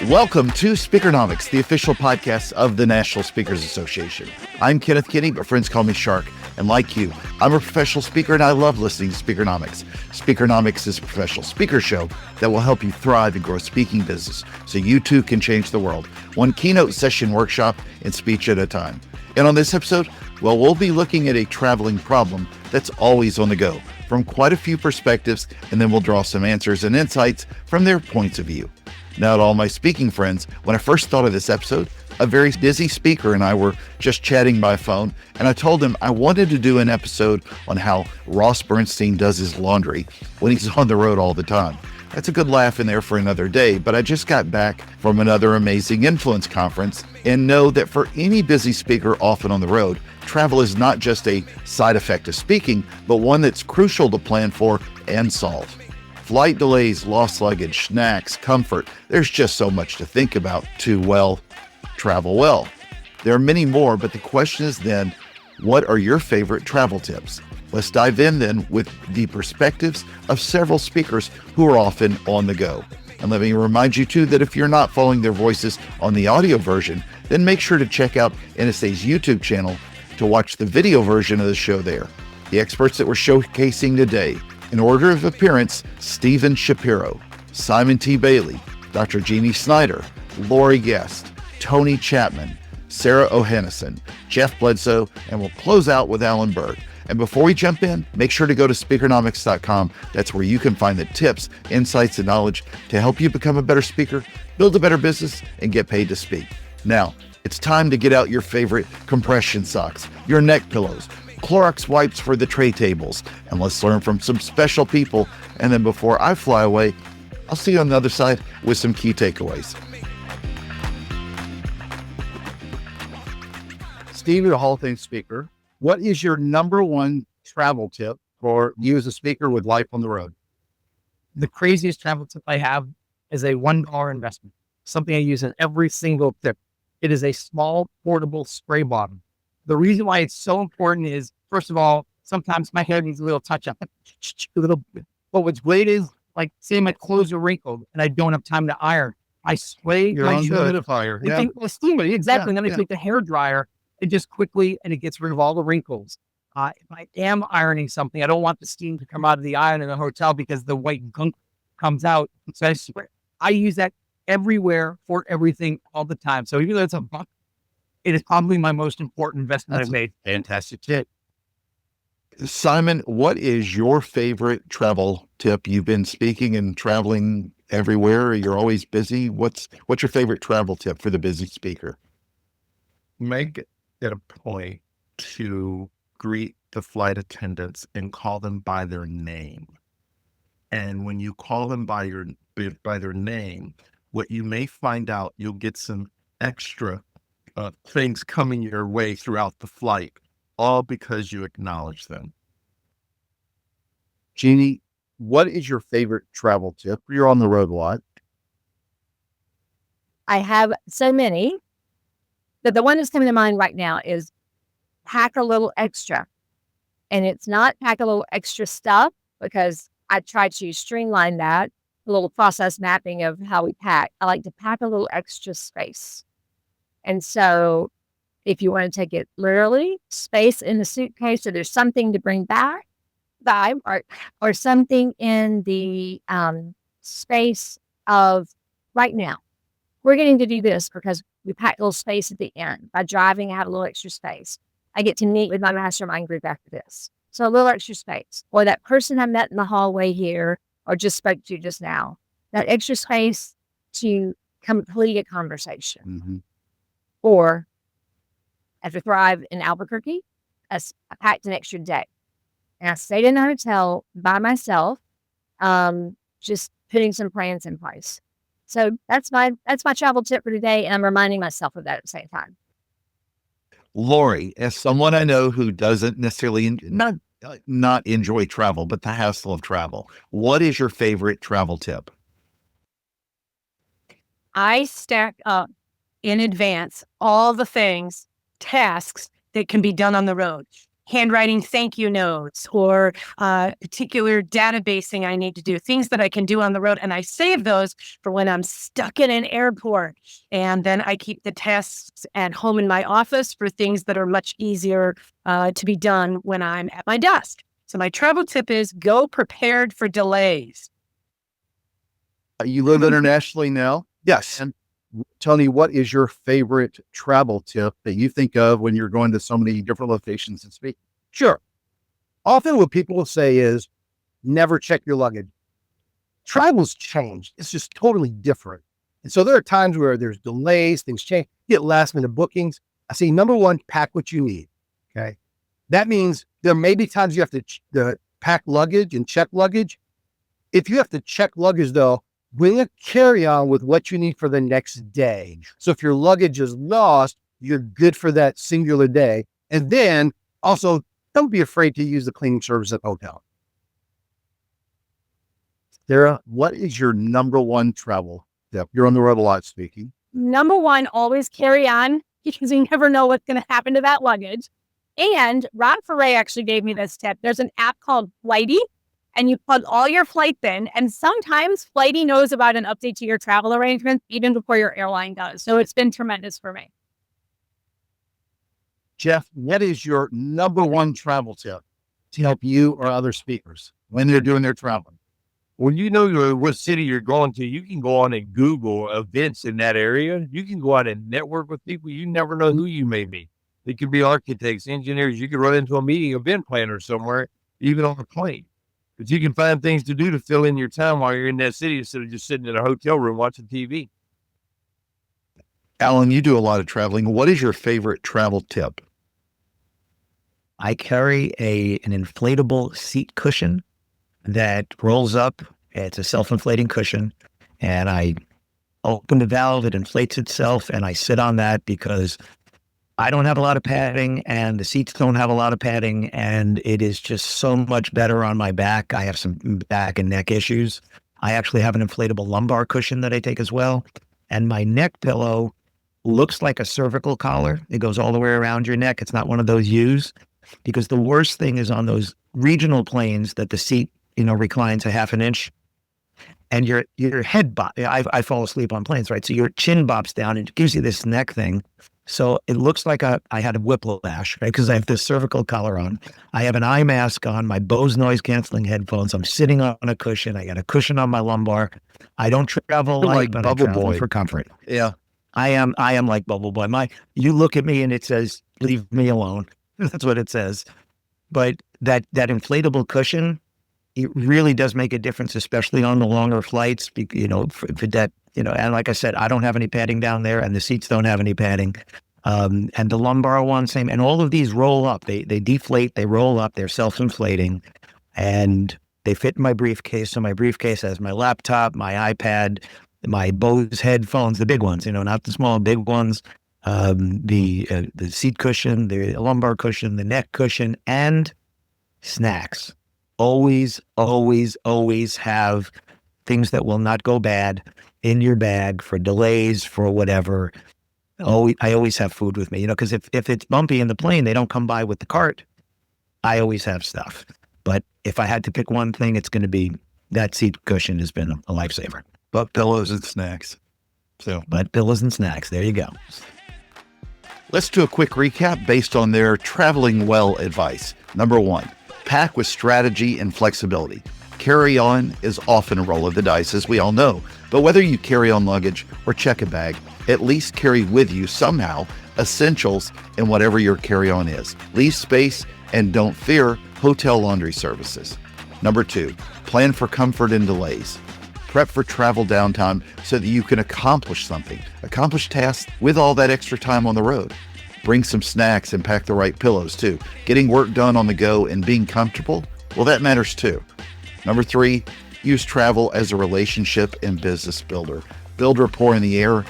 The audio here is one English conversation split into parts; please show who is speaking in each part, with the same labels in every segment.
Speaker 1: Welcome to Speakernomics, the official podcast of the National Speakers Association. I'm Kenneth Kinney, but friends call me Shark. And like you, I'm a professional speaker and I love listening to Speakernomics. Speakernomics is a professional speaker show that will help you thrive and grow a speaking business so you too can change the world, one keynote session workshop and speech at a time. And on this episode, well, we'll be looking at a traveling problem that's always on the go from quite a few perspectives, and then we'll draw some answers and insights from their points of view. Now, to all my speaking friends, when I first thought of this episode, a very busy speaker and I were just chatting by phone, and I told him I wanted to do an episode on how Ross Bernstein does his laundry when he's on the road all the time. That's a good laugh in there for another day, but I just got back from another amazing influence conference and know that for any busy speaker often on the road, travel is not just a side effect of speaking, but one that's crucial to plan for and solve. Flight delays, lost luggage, snacks, comfort. There's just so much to think about to, well, travel well. There are many more, but the question is then, what are your favorite travel tips? Let's dive in then with the perspectives of several speakers who are often on the go. And let me remind you too that if you're not following their voices on the audio version, then make sure to check out NSA's YouTube channel to watch the video version of the show there. The experts that we're showcasing today, in order of appearance, Stephen Shapiro, Simon T. Bailey, Dr. Jeannie Snyder, Lori Guest, Tony Chapman, Sarah O'Hannison, Jeff Bledsoe, and we'll close out with Alan Berg. And before we jump in, make sure to go to Speakernomics.com. That's where you can find the tips, insights, and knowledge to help you become a better speaker, build a better business, and get paid to speak. Now, it's time to get out your favorite compression socks, your neck pillows, Clorox wipes for the tray tables, and let's learn from some special people. And then before I fly away, I'll see you on the other side with some key takeaways. Steve, a Hall of Fame speaker. What is your number one travel tip for you as a speaker with life on the road?
Speaker 2: The craziest travel tip I have is a $1 investment, something I use in every single trip. It is a small portable spray bottle. The reason why it's so important is, first of all, sometimes my hair needs a little touch up, a little bit. But what's great is, like, say my clothes are wrinkled and I don't have time to iron. I spray
Speaker 1: Your
Speaker 2: my
Speaker 1: own
Speaker 2: shirt.
Speaker 1: humidifier.
Speaker 2: Yeah. Exactly. And then I take the hair dryer and just quickly, and it gets rid of all the wrinkles. If I am ironing something, I don't want the steam to come out of the iron in a hotel because the white gunk comes out. So I use that everywhere for everything all the time. So even though it's a buck, it is probably my most important investment I've made.
Speaker 1: Fantastic tip. Simon, what is your favorite travel tip? You've been speaking and traveling everywhere. You're always busy. What's your favorite travel tip for the busy speaker?
Speaker 3: Make it a point to greet the flight attendants and call them by their name. And when you call them by their name, what you may find out, you'll get some extra things coming your way throughout the flight, all because you acknowledge them.
Speaker 1: Jeannie, what is your favorite travel tip? You're on the road a lot.
Speaker 4: I have so many, but the one that's coming to mind right now is pack a little extra. And it's not pack a little extra stuff, because I try to streamline that, a little process mapping of how we pack. I like to pack a little extra space. And so if you want to take it literally, space in the suitcase, so there's something to bring back, or something in the space of right now. We're getting to do this because we packed a little space at the end. By driving, I have a little extra space. I get to meet with my mastermind group after this. So a little extra space. Or that person I met in the hallway here or just spoke to just now. That extra space to complete a conversation.
Speaker 1: Mm-hmm.
Speaker 4: Or after Thrive in Albuquerque, I packed an extra day. And I stayed in a hotel by myself, just putting some plans in place. So that's my travel tip for today. And I'm reminding myself of that at the same time.
Speaker 1: Lori, as someone I know who doesn't necessarily not enjoy travel, but the hassle of travel, what is your favorite travel tip?
Speaker 5: I stack up in advance all the tasks that can be done on the road. handwriting thank you notes or particular databasing I need to do, things that I can do on the road. And I save those for when I'm stuck in an airport. And then I keep the tasks at home in my office for things that are much easier to be done when I'm at my desk. So my travel tip is go prepared for delays.
Speaker 1: You live internationally now?
Speaker 6: Yes.
Speaker 1: And
Speaker 6: Tony, what is your favorite travel tip that you think of when you're going to so many different locations and speak? Sure. Often what people will say is never check your luggage. Travel's changed. It's just totally different. And so there are times where there's delays, things change, you get last minute bookings. I say, number one, pack what you need. Okay. That means there may be times you have to pack luggage and check luggage. If you have to check luggage though, bring a carry-on with what you need for the next day. So if your luggage is lost, you're good for that singular day. And then also, don't be afraid to use the cleaning service at the hotel.
Speaker 1: Sarah, what is your number one travel tip? You're on the road a lot speaking.
Speaker 4: Number one, always carry on because you never know what's going to happen to that luggage. And Ron Ferre actually gave me this tip. There's an app called Flighty, and you plug all your flights in. And sometimes Flighty knows about an update to your travel arrangements even before your airline does. So it's been tremendous for me.
Speaker 1: Jeff, what is your number one travel tip to help you or other speakers when they're doing their traveling?
Speaker 7: When you know what city you're going to, you can go on and Google events in that area. You can go out and network with people. You never know who you may meet. They could be architects, engineers. You could run into a meeting, event planner somewhere, even on a plane. But you can find things to do to fill in your time while you're in that city instead of just sitting in a hotel room watching TV.
Speaker 1: Alan, you do a lot of traveling. What is your favorite travel tip?
Speaker 8: I carry an inflatable seat cushion that rolls up. It's a self-inflating cushion, and I open the valve, it inflates itself, and I sit on that because I don't have a lot of padding and the seats don't have a lot of padding, and it is just so much better on my back. I have some back and neck issues. I actually have an inflatable lumbar cushion that I take as well, and my neck pillow looks like a cervical collar. It goes all the way around your neck. It's not one of those U's, because the worst thing is on those regional planes that the seat, reclines a half an inch, and your head I fall asleep on planes, right? So your chin bops down and it gives you this neck thing. So it looks like I had a whiplash, right? Because I have this cervical collar on. I have an eye mask on, my Bose noise canceling headphones. I'm sitting on a cushion. I got a cushion on my lumbar. I don't travel light, but I travel for comfort.
Speaker 1: Yeah.
Speaker 8: I am like Bubble Boy. You look at me and it says, leave me alone. That's what it says. But that inflatable cushion, it really does make a difference, especially on the longer flights, for that, and like I said, I don't have any padding down there and the seats don't have any padding. And the lumbar one, same. And all of these roll up, they deflate, they roll up, they're self-inflating, and they fit in my briefcase. So my briefcase has my laptop, my iPad, my Bose headphones, the big ones, not the small, big ones, the seat cushion, the lumbar cushion, the neck cushion, and snacks. Always, always, always have things that will not go bad in your bag for delays, for whatever. I always have food with me, because if it's bumpy in the plane, they don't come by with the cart. I always have stuff. But if I had to pick one thing, it's going to be that seat cushion has been a lifesaver.
Speaker 1: But pillows and snacks.
Speaker 8: But pillows and snacks. There you go.
Speaker 1: Let's do a quick recap based on their traveling well advice. Number one, pack with strategy and flexibility. Carry on is often a roll of the dice, as we all know, but whether you carry on luggage or check a bag, at least carry with you somehow essentials in whatever your carry-on is. Leave space and don't fear hotel laundry services. Number two, plan for comfort and delays. Prep for travel downtime so that you can accomplish tasks with all that extra time on the road. Bring some snacks and pack the right pillows too. Getting work done on the go and being comfortable, well, that matters too. Number three, use travel as a relationship and business builder. Build rapport in the air,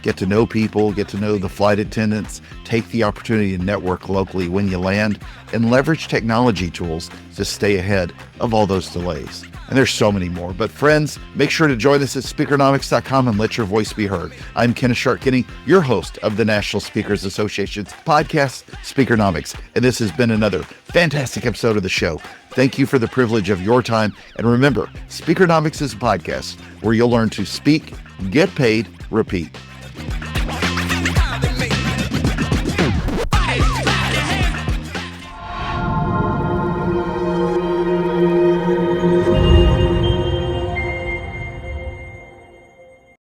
Speaker 1: get to know people, get to know the flight attendants, take the opportunity to network locally when you land, and leverage technology tools to stay ahead of all those delays. And there's so many more. But friends, make sure to join us at Speakernomics.com and let your voice be heard. I'm Kenneth Shark-Kinney, your host of the National Speakers Association's podcast, Speakernomics. And this has been another fantastic episode of the show. Thank you for the privilege of your time. And remember, Speakernomics is a podcast where you'll learn to speak, get paid, repeat.